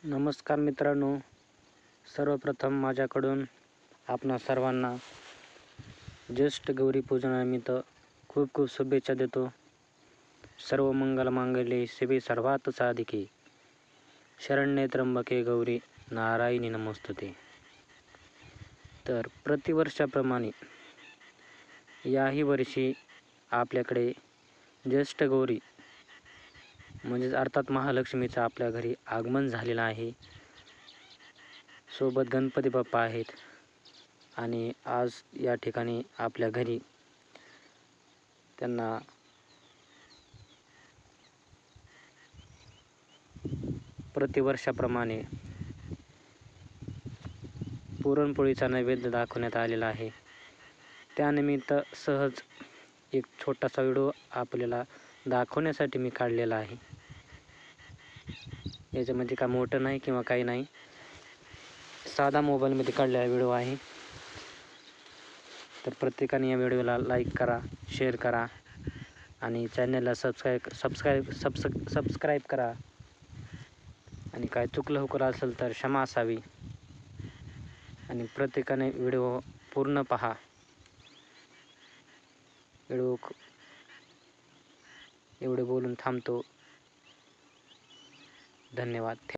नमस्कार मित्रांनो, सर्वप्रथम माझ्याकडून आपणा सर्वांना ज्येष्ठ गौरी पूजनानिमित्त खूप खूप शुभेच्छा देतो. सर्व मंगल मांगल्ये शिवे सर्वार्थ साधिके शरण्ये त्र्यंबके गौरी नारायणी नमोस्तुते. तर प्रतिवर्षाप्रमाणे याही वर्षी आपल्याकडे ज्येष्ठ गौरी म्हणजेच अर्थात महालक्ष्मीचं आपल्या घरी आगमन झालेलं आहे. सोबत गणपती बाप्पा आहेत आणि आज या ठिकाणी आपल्या घरी त्यांना प्रतिवर्षाप्रमाणे पुरणपोळीचा नैवेद्य दाखवण्यात आलेला आहे. त्यानिमित्त सहज एक छोटासा व्हिडिओ आपल्याला दाखवण्यासाठी मी काढलेला आहे. याच्यामध्ये काय मोठं नाही किंवा काही नाही, साधा मोबाईलमध्ये काढलेला व्हिडिओ आहे. तर प्रत्येकाने या व्हिडिओला लाईक करा, शेअर करा आणि चॅनलला सबस्क्राईब करा. आणि काय चुकलं हुकलं असेल तर क्षमा असावी. आणि प्रत्येकाने व्हिडिओ पूर्ण पहा. व्हिडिओ एवढे बोलून थांबतो. धन्यवाद.